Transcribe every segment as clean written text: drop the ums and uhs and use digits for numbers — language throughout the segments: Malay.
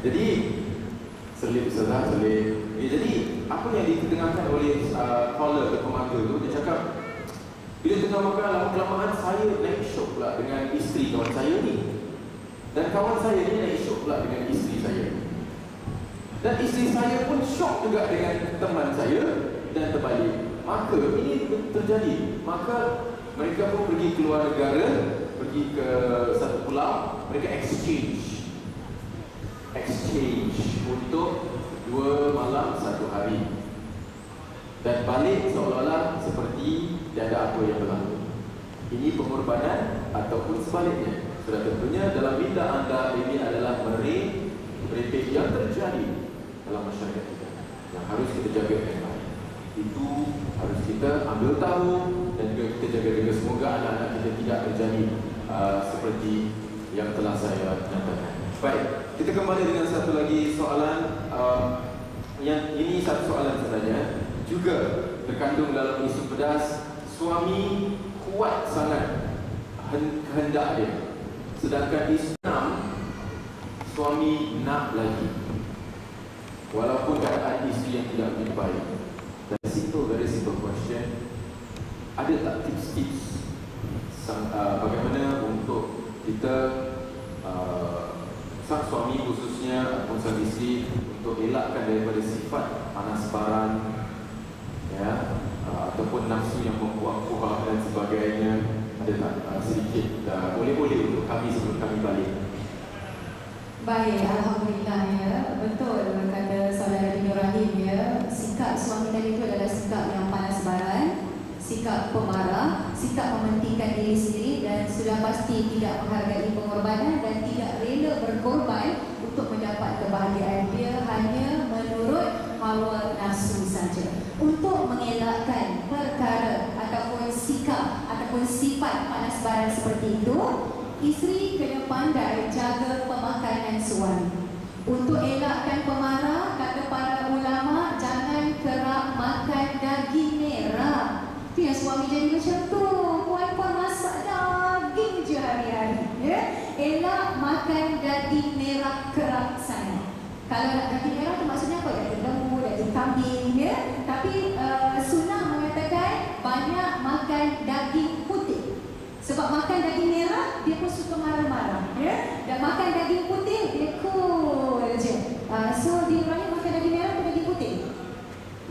Jadi selip Ustazah, selip. Jadi apa yang diketengahkan oleh caller atau pemaga tu, dia cakap bila tengah makan lama-kelamaan saya naik syok pula dengan isteri kawan saya ni, dan kawan saya ni naik syok pula dengan isteri saya, dan isteri saya pun syok juga dengan teman saya dan terbalik. Maka ini terjadi. Maka mereka pun pergi keluar negara, pergi ke satu pulau, mereka exchange untuk 2 malam 1 hari, dan balik seolah-olah seperti tiada apa yang berlaku. Ini pengorbanan ataupun sebaliknya. Sudah tentunya dalam minda anda ini adalah merepek yang terjadi dalam masyarakat kita, yang harus kita jaga dengan baik. Itu harus kita ambil tahu dan juga kita jaga-jaga. Semoga anak-anak kita tidak terjadi seperti yang telah saya nyatakan. Baik, kita kembali dengan satu lagi soalan. Yang ini satu soalan saja, juga terkandung dalam isu pedas. Suami kuat sangat kehendak dia, sedangkan Islam suami nak lagi, walaupun keadaan isteri yang tidak begitu baik. Dan very simple question, ada tak tips-tips bagaimana untuk kita sang suami khususnya ataupun sang isteri untuk elakkan daripada sifat panas baran, ya, ataupun nafsu yang mempuak-puak dan sebagainya? Ada tak sedikit boleh-boleh untuk kami sebelum kami balik? Baik, Alhamdulillah ya. Betul kata saudara Dini Rahim ya. Sikap suami tadi itu adalah sikap yang panas baran, sikap pemarah, sikap mementingkan diri sendiri, dan sudah pasti tidak menghargai pengorbanan dan tidak rela berkorban untuk mendapat kebahagiaan. Dia hanya menurut hawa nafsu saja. Untuk mengelakkan perkara ataupun sikap ataupun sifat panas baran seperti itu, isteri kena pandai jaga pemakanan suami. Untuk elakkan pemarah, kata para ulama, jangan kerap makan daging merah. Itu yang suami jadi macam tu, puan-puan masak daging je hari-hari ya? Elak makan daging merah kerap sangat. Kalau nak daging merah tu maksudnya apa? Daging lembu, daging kambing ya? Tapi sunnah mengatakan banyak makan daging putih. Sebab makan daging merah, dia pun suka marah-marah ya? Dan makan daging putih, dia cool je. So, dia berani makan daging merah atau daging putih?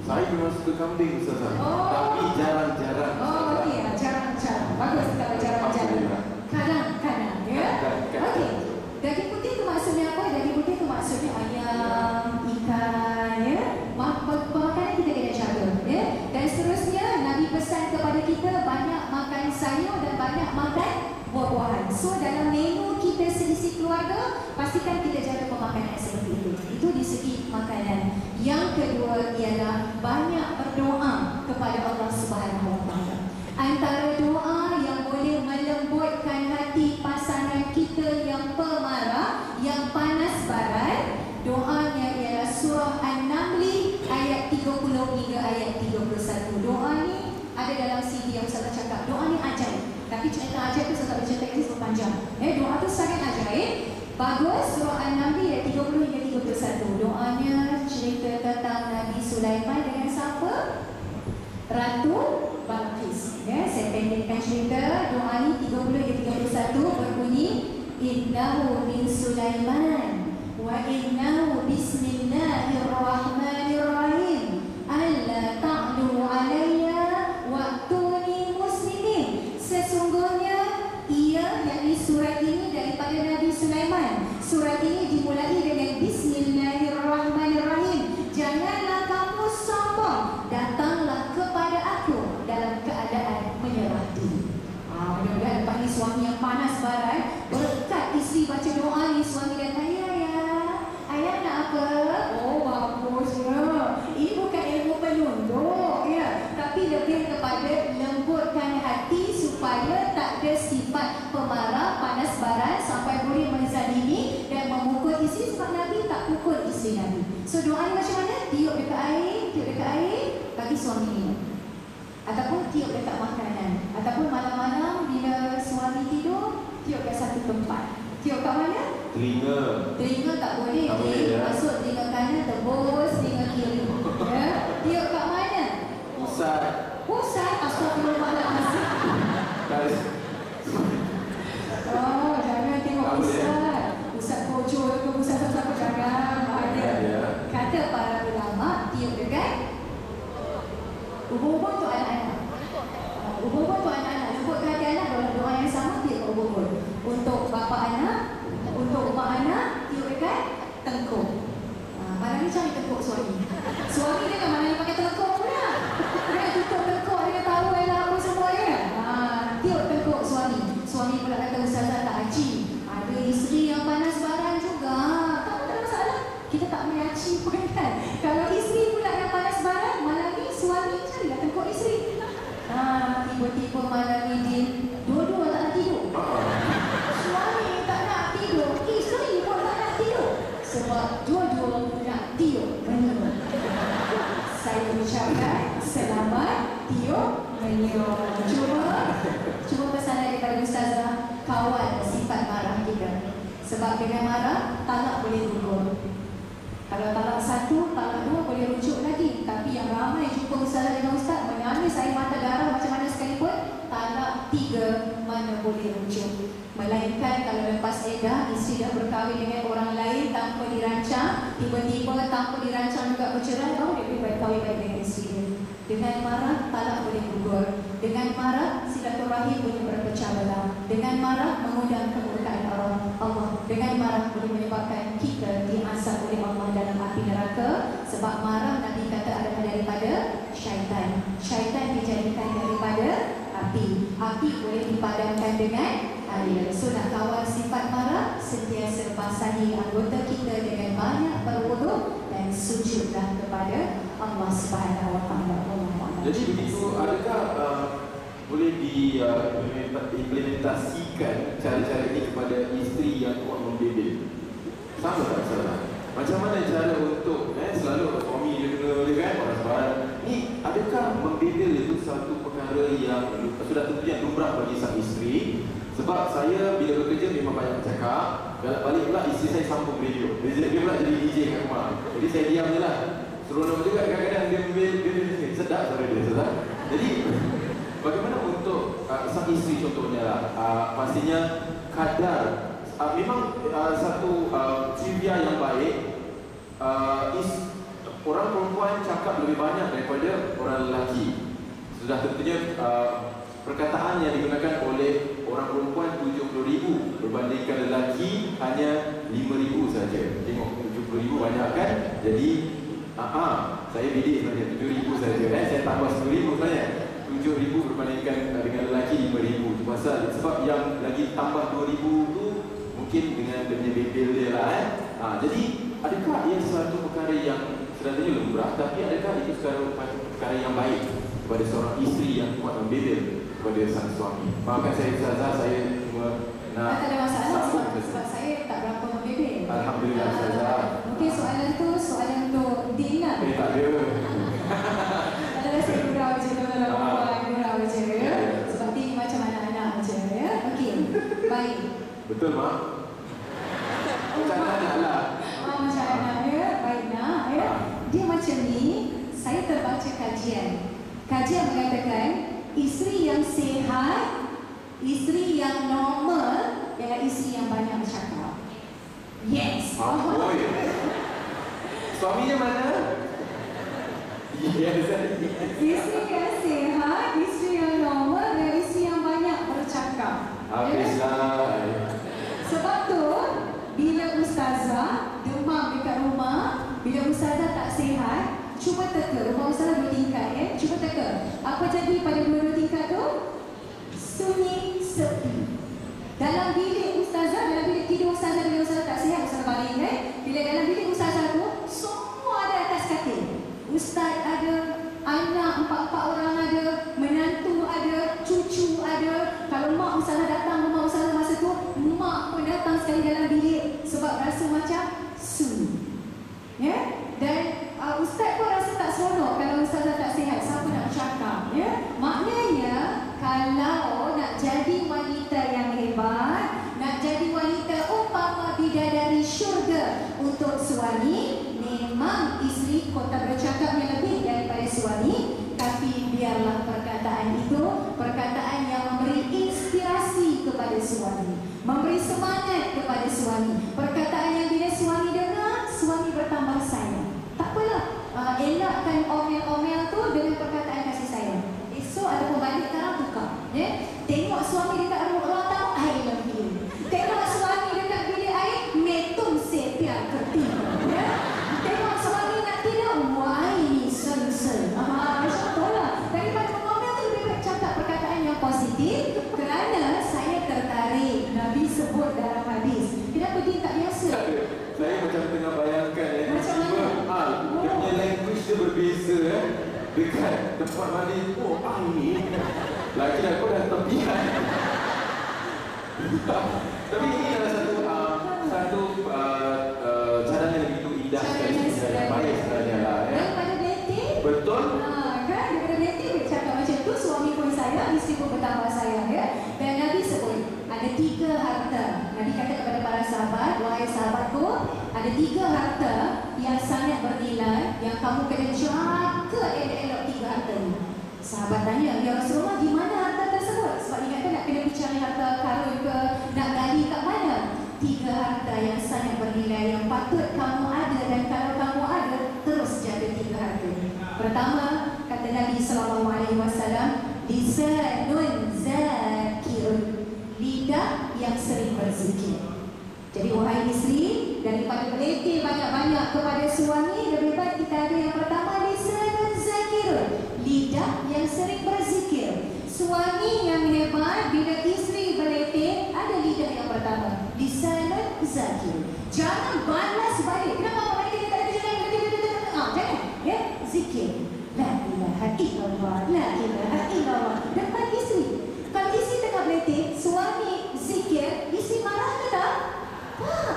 Saya memang suka kambing, Ustazah. Tapi jarang-jarang. Oh, okey, jarang-jarang. Bagus kalau jarang-jarang. Kadang-kadang ya? Okey. Daging putih tu maksudnya apa? Daging putih tu maksudnya ayam, ikan ya? Pemakanan kita kena jaga ya? Dan seterusnya, Nabi pesan kepada kita banyak makan sayur dan banyak makan buah-buahan. So dalam menu kita selisih keluarga, pastikan kita jaga pemakanan seperti itu. Itu di segi makanan. Yang kedua ialah banyak berdoa kepada Allah Subhanahu Wa Taala. Antara doa yang boleh melembutkan hati pasangan kita yang pemarah, yang panas baran, doanya ialah surah An-Naml ayat 30 hingga ayat 31. Doa ni ada dalam CD yang saya cakap. Doa ni ajaib. Tapi cerita ajaib tu saya tak bercerita ini sepanjang. Doa tu sangat ajaib. Bagus, surah An-Naml ayat 30 hingga 31. Doanya cerita tentang Nabi Sulaiman dengan siapa? Ratu Balqis. Saya pendekkan cerita. Doa ni 30 hingga 31 berbunyi, Innahu min Sulaiman wa innahu bismillahirrahmanirrahim alla ta'lu alayya wa'tuni muslimin. Sesungguhnya ia, yakni surat ini daripada Nabi Sulaiman. Surat ini dimulai dengan Bismillahirrahmanirrahim. Janganlah kamu sombong, datanglah kepada aku dalam keadaan menyerah diri. Mudah-mudahan lepas ni suami yang panas baran, berkat isteri baca doa ni, suami kata, ayah nak apa? Oh, bagusnya. Ini bukan ilmu penunduk ya, tapi lebih kepada lembutkan hati supaya tak ada sifat pemarah, panas baran sampai boleh menzalimi dan memukul isteri. Sebab Nabi tak pukul isteri Nabi. So doa ni macam mana? Tiup dekat air, bagi suami minum. Ataupun tiup dekat makanan. Ataupun malam-malam bila suami tidur, tiup kat satu tempat. Tiup kat mana? Telinga. Telinga tak boleh. Tak boleh. Oh, jangan tengok Ustaz. Ustaz Kojo ke Ustaz siapa jangan. Bahaya. Kata para ulama, tiup dekat ubun-ubun untuk anak-anak. Ubun-ubun untuk anak-anak. Jemput ke hati anak dalam doa yang sama, tiup ubun-ubun. Untuk bapa anak, untuk mak anak, tiup dekat tengkuk. Malam ni cari tengkuk suami. Suami dia kan malam ni pakai tengkuk pula. Dia tutup tengkuk dengan tawel lah apa semua ya. Tiup tengkuk suami. Suami pula kata Ustazah tak aci. Ada isteri yang panas barang juga. Tak ada masalah. Kita tak boleh aci pun kan. Kalau isteri pula yang panas barang, malam ni suami carilah tengkuk isteri. Tiba-tiba malam ni dia dua-dua tak nak tidur. Suami tak nak tidur, isteri pun tak nak tidur. Sebab dua-dua nak tiup menyium. Saya ucapkan selamat tiup menyium. Cuma pesanan daripada Ustazah, kawal sifat marah kita. Sebab dengan marah, talak boleh gugur. Kalau talak satu, talak dua boleh rujuk lagi. Tapi yang ramai jumpa Ustazah dengan Ustaz menangis air mata darah macam mana sekalipun, talak tiga mana boleh rujuk. Melainkan kalau lepas edah, isteri dah berkahwin dengan orang lain tanpa dirancang, tiba-tiba tanpa dirancang juga bercerai, dia lebih baik kahwin baik dengan isteri dia. Dengan marah, talak boleh gugur. Dengan marah, silaturahim boleh berpecah belah. Dengan marah, mengundang kemurkaan Allah. Dengan marah boleh menyebabkan kita diazab oleh Allah dalam api neraka. Sebab marah Nabi kata adalah daripada syaitan. Syaitan dijadikan daripada api. Api boleh dipadamkan dengan air. So nak kawal sifat marah, sentiasa basahi anggota kita dengan banyak berwudu dan sujudlah kepada Allah Subhanahu Wa Taala. Jadi begitu, adakah boleh diimplementasikan cara-cara ini kepada isteri yang kuat membebel? Sama tak salah? Macam mana cara untuk selalu suami dia kena kan orang sebarang ni, adakah membebel itu satu perkara yang sudah tentunya lumrah bagi sang isteri? Sebab saya bila bekerja memang banyak bercakap, balik pula isteri saya sambung radio. Dia pula jadi DJ kat rumah. Jadi saya diam je lah. Seronok juga kadang-kadang dia membebel, sedap suara dia, sedap. Jadi bagaimana untuk sang isteri contohnya lah, pastinya kadar memang satu trivia yang baik, orang perempuan cakap lebih banyak daripada orang lelaki. Sudah tentunya perkataan yang digunakan oleh orang perempuan 70,000 berbandingkan lelaki hanya 5,000 saja. Tengok 70,000 banyak kan? Jadi saya bidik sebenarnya 7,000 saja. Saya tambah 10,000 sebenarnya. 7,000 berbandingkan dengan lelaki 5,000. Itu pasal sebab yang lagi tambah 2,000 tu mungkin dengan dia punya bebel dia lah jadi adakah ia suatu perkara yang sebenarnya lumrah, tapi adakah itu perkara yang baik kepada seorang isteri yang kuat membebel kepada sang suami? Maafkan saya Ustazah, saya cuma nak tak ada masalah sebab saya tak berapa membebel. Alhamdulillah Ustazah. Mungkin soalan untuk Din lah. Tak ada. Adalah saya gurau je kalau orang gurau je. Sebab Din macam anak-anak je. Okey, baik. Betul Mak? Macam anak lah. Macam anak dia, baik nak Dia macam ni, saya terbaca kajian. Kajian mengatakan isteri yang sihat, isteri yang normal ialah isteri yang banyak bercakap. Yes. Suaminya mana? Yes. Isteri yang sihat, isteri yang normal dan isteri yang banyak bercakap. Habislah. Sebab tu bila Ustazah demam dekat rumah, bila Ustazah tak sihat, cuba teka. Rumah Ustazah 2 tingkat cuba teka. Apa jadi pada 2 tingkat tu? Sunyi, sepi. Dalam bilik Ustazah, dalam bilik tidur Ustazah, bila Ustazah tak sihat, Ustazah baling bila dalam bilik Ustazah tu, semua ada atas katil. Ustaz ada, anak 4 orang ada, menantu ada, cucu ada. Kalau mak Ustazah datang rumah Ustazah masa tu, mak pun datang sekali dalam bilik sebab rasa macam sunyi. Dan Ustaz pun rasa tak seronok kalau Ustazah tak sihat. Siapa nak bercakap? Maknanya kalau nak jadi wanita yang hebat, nak jadi wanita umpama bidadari syurga, selesa dekat tempat mandi. Oh, ini lagi aku dah tepian. Tapi ini adalah satu cadangan yang begitu indah dan baik sebenarnya lah. Daripada dating, betul. Kan daripada dating dia cakap macam tu, suami pun sayang, isteri pun betapa sayang ya. Dan Nabi sebut ada 3 harta. Nabi kata kepada para sahabat, wahai sahabatku, ada 3 harta yang sangat bernilai yang kamu kena jaga elok-elok 3 harta ni. Sahabat tanya, ya Rasulullah, di mana harta tersebut? Sebab ingatkan nak kena bicara harta karun ke, nak gali kat mana? 3 harta yang sangat bernilai yang patut kamu ada, dan kalau kamu ada, terus jaga 3 harta ini. Pertama, kata Nabi SAW, lisanun zakirun, lidah yang sering berzikir. Jadi wahai isteri, daripada meleti banyak-banyak kepada suami, lebih baik kita ada yang pertama, lisanun zakirun, lidah yang sering berzikir. Suami yang hebat, bila isteri meleti, ada lidah yang pertama, lisanun zakirun. Jangan balas balik. Kenapa orang kita tak ada jangan? Jangan, ya, zikir. La ilaha illallah, la ilaha illallah. Depan isteri. Kalau isteri tengah meleti, suami zikir, isteri marah ke tak? Tak.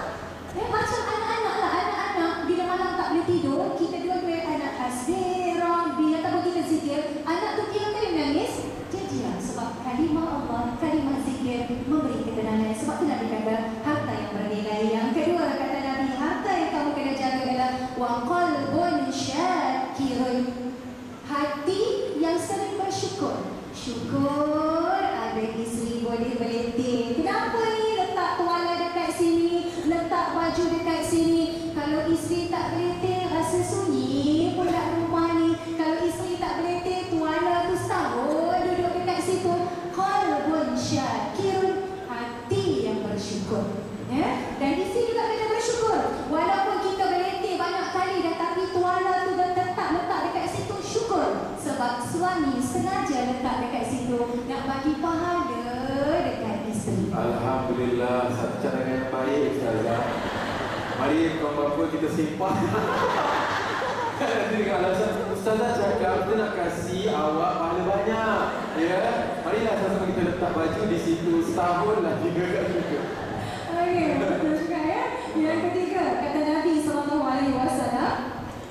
Macam anak-anak lah, anak-anak bila malam tak boleh tidur, kita dua-dua anak hasbi rabbi, ataupun kita zikir, anak tu kira kali menangis, dia diam. Sebab kalimah Allah, kalimah zikir memberi ketenangan. Sebab tu Nabi kata harta yang bernilai. Yang kedua kata Nabi, harta yang kamu kena jaga adalah wa qalbun syakirun, hati yang sering bersyukur. Syukur ada isteri boleh meleti. Kenapa ni letak tuala dekat sini, letak baju dekat sini? Kalau isteri tak meleti, rasa sunyi pula rumah ni. Kalau isteri tak meleti, tuala tu setahun duduk dekat situ. Qalbun syakirun, hati yang bersyukur. Ya? Dan isteri juga kena bersyukur. Walaupun kita meleti banyak kali dah, tapi tuala tu dah tetap letak dekat situ, syukur. Sebab suami sengaja letak dekat situ nak bagi pahala dekat isteri. Alhamdulillah, satu cadangan yang baik, Ustazah. Mari kaum bapa kita simpan. Nanti dengan alasan Ustazah cakap kita nak kasih awak pahala banyak. Ya, marilah sama-sama kita letak baju di situ setahun lagi kat situ. Okey, betul juga ya. Yang ketiga, kata Nabi SAW,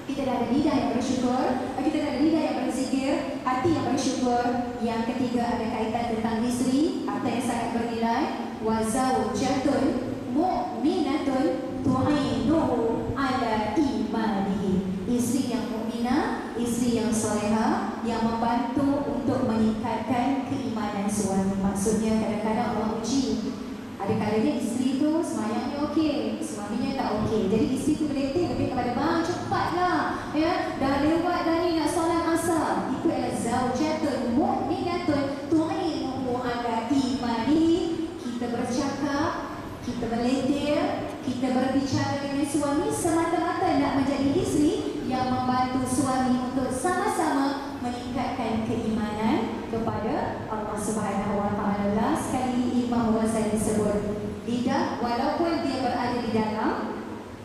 kita dah ada lidah yang bersyukur, kita dah ada lidah yang berzikir, hati yang bersyukur. Yang ketiga ada kaitan tentang isteri, harta yang sangat bernilai. Wa zaujatun mu'minatun tu'inuhu ala imanihi, isteri yang mukminah, isteri yang soleha, yang membantu untuk meningkatkan keimanan suami. Maksudnya kadang-kadang Allah uji. Ada kalanya isteri tu semayangnya okey, suaminya tak okey. Jadi isteri tu berletih lebih kepada bang cepatlah, ya, dah lewat dah ni nak solat asar. Itu adalah zaujatun mu'minatun tu'inuhu ala imani. Kita bercakap, kita berletir, kita berbicara dengan suami semata-mata nak menjadi isteri yang membantu suami untuk sama-sama meningkatkan keimanan kepada Allah Subhanahu wa taala. Sekali Imam Ghazali sebut, lidah walaupun dia berada di dalam,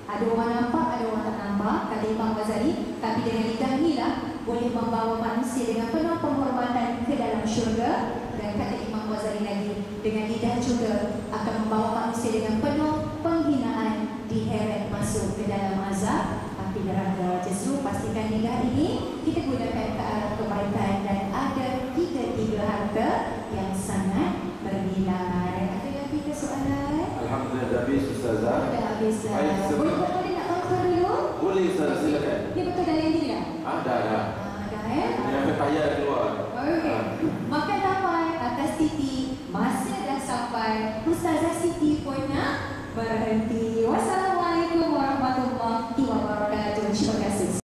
ada orang nampak, ada orang tak nampak, kata Imam Ghazali, tapi dengan lidah inilah boleh membawa manusia dengan penuh penghormatan ke dalam syurga. Dan kata Imam Ghazali lagi, dengan lidah juga akan membawa manusia dengan penuh penghinaan, diheret masuk ke dalam azab api neraka. Justru pastikan lidah ini kita gunakan ke arah kebaikan, dan ada 3 harta yang sangat bernilai. Ada lagi ke soalan? Alhamdulillah dah habis, Ustazah. Dah habis dah. Baik, Boleh nak kontrol dulu? Boleh, Ustazah, silakan. Ni betul dah landing dah? Dah. Dah Yang payah dah keluar. Okey. Makan dapat atas titi, masa dah sampai, Ustazah Siti pun nak berhenti.